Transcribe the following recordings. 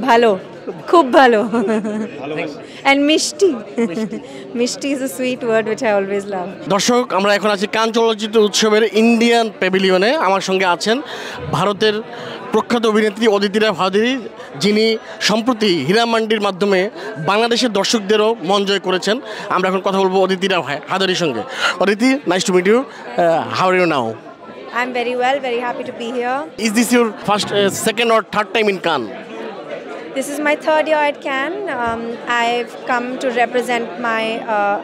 ভালো, খুব ভালো। And mishti. Mishti is a sweet word which I always love. দর্শক, আমরা এখন আছি কান চলচ্চিত্র উৎসবের ইন্ডিয়ান প্যাভিলিয়নে। আমার সঙ্গে আছেন ভারতের প্রখ্যাত অভিনেত্রী অদিতি রায় ভাদুরী, যিনি সম্প্রতি হীরামান্ডির মাধ্যমে বাংলাদেশের দর্শকদেরও মন জয় করেছেন। আমরা এখন কথা বলবো অদিতি রায় ভাদুরীর সঙ্গে। Aditi, nice to meet you. How are you now? I'm very well, very happy to be here. Is this your first, second or third time in Cannes? This is my third year at Cannes. I've come to represent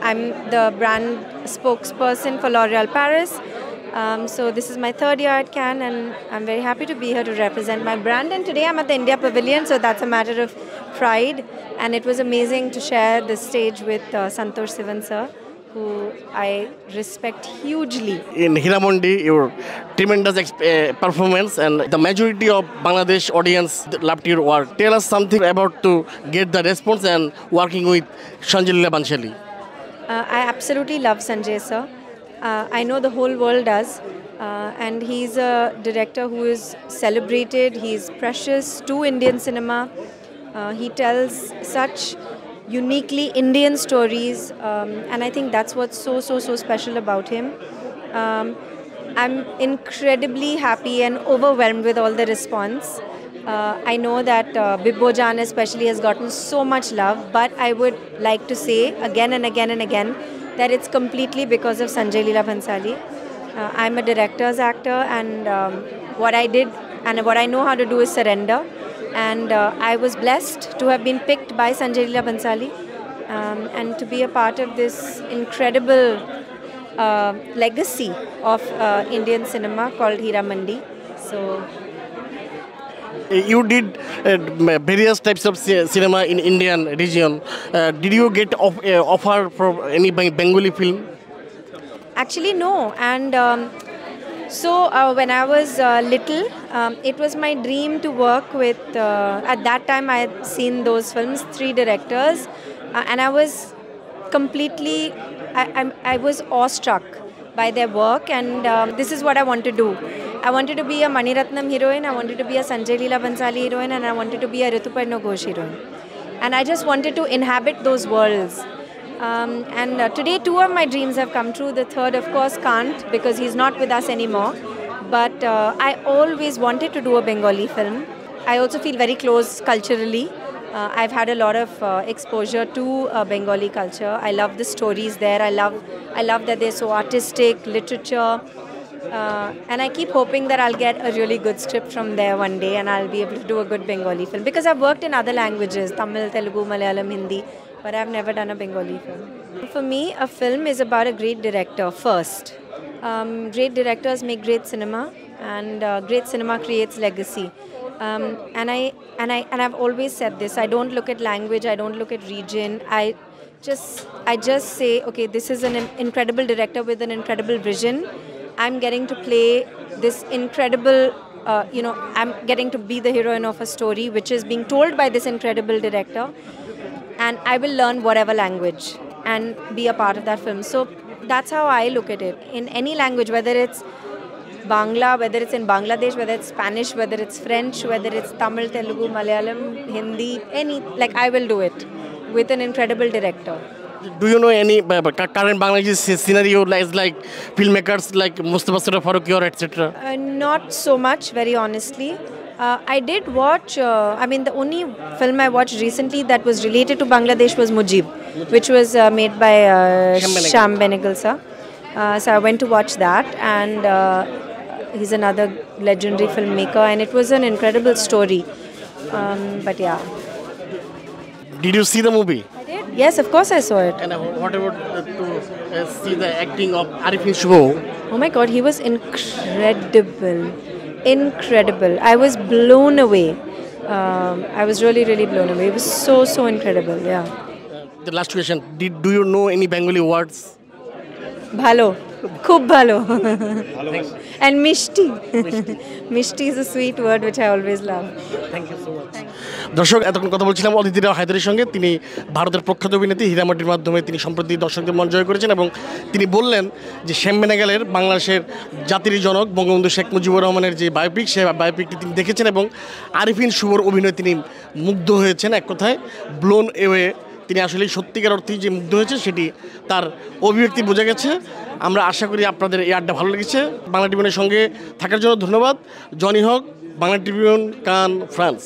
I'm the brand spokesperson for L'Oréal Paris. So this is my third year at Cannes, and I'm very happy to be here to represent my brand. And today I'm at the India Pavilion, so that's a matter of pride. And it was amazing to share the stage with Santosh Sivan sir, who I respect hugely. In Hiramondi, your tremendous performance, and the majority of Bangladesh audience loved your work. Tell us something about to get the response and working with Sanjay Leela Bhansali. I absolutely love Sanjay sir. I know the whole world does. And he's a director who is celebrated. He's precious to Indian cinema. He tells such uniquely Indian stories, and I think that's what's so special about him. I'm incredibly happy and overwhelmed with all the response. I know that Bibbo Jan especially has gotten so much love, but I would like to say again and again and again that it's completely because of Sanjay Leela Bhansali. I'm a director's actor, and what I did and what I know how to do is surrender. And I was blessed to have been picked by Sanjay Leela Bhansali and to be a part of this incredible legacy of Indian cinema called Hiramandi. So you did various types of cinema in Indian region. Did you get offer from any Bengali film? Actually, no. And so when I was little, it was my dream to work with, at that time I had seen those films, 3 directors, and I was completely, I was awestruck by their work, and this is what I want to do. I wanted to be a Mani Ratnam heroine, I wanted to be a Sanjay Leela Bhansali heroine, and I wanted to be a Rituparna Ghosh heroine. And I just wanted to inhabit those worlds. And today 2 of my dreams have come true. The third, of course, can't because he's not with us anymore. But I always wanted to do a Bengali film. I also feel very close culturally. I've had a lot of exposure to Bengali culture. I love the stories there. I love that they're so artistic, literature. And I keep hoping that I'll get a really good script from there one day and I'll be able to do a good Bengali film. Because I've worked in other languages, Tamil, Telugu, Malayalam, Hindi, but I've never done a Bengali film. For me, a film is about a great director first. Great directors make great cinema, and great cinema creates legacy. And I've always said this. I don't look at language. I don't look at region. I just say, okay, this is an incredible director with an incredible vision. I'm getting to play this incredible, I'm getting to be the heroine of a story which is being told by this incredible director, and I will learn whatever language and be a part of that film. So that's how I look at it. In any language, whether it's Bangla, whether it's in Bangladesh, whether it's Spanish, whether it's French, whether it's Tamil, Telugu, Malayalam, Hindi, I will do it with an incredible director. Do you know any current Bangladeshi scenario like filmmakers like Mustafa Sarwar Farooqui or etc.? Not so much, very honestly. I did watch, the only film I watched recently that was related to Bangladesh was Mujib, which was made by Shyam Benegal sir. So I went to watch that, and he's another legendary filmmaker, and it was an incredible story. But yeah. Did you see the movie? I did. Yes, of course I saw it. And what about to see the acting of Arifin Shubho? Oh my God, he was incredible. Incredible. I was blown away. I was really blown away. It was so incredible, yeah. The last question, do you know any Bengali words? Bhalo. খুব ভালো and mishti mishti is a sweet word which I always love. Thank you so much. দর্শক, এতক্ষণ কথা বলছিলাম অদিতি রাও হায়দারের সঙ্গে। তিনি ভারতের প্রখ্যাত অভিনেত্রী, হীরামাটির মাধ্যমে তিনি সম্প্রতি দর্শকদের মন জয় করেছেন এবং তিনি বললেন যে শ্যাম বেনেগালের বাংলাদেশের জাতির জনক বঙ্গবন্ধু শেখ মুজিবুর রহমানের যে বায়োপিক, সেই বায়োপিকটি তিনি দেখেছেন এবং আরিফিন শুভর অভিনয় তিনি মুগ্ধ হয়েছেন। এক কথায় ব্লোন এওয়ে। তিনি আসলে সত্যিকার অর্থেই যে মুগ্ধ হয়েছে সেটি তার অভিব্যক্তি বোঝা গেছে। আমরা আশা করি আপনাদের এই আড্ডা ভালো লেগেছে। বাংলা ট্রিবিউনের সঙ্গে থাকার জন্য ধন্যবাদ। জনি হক, বাংলা ট্রিবিউন, কান, ফ্রান্স।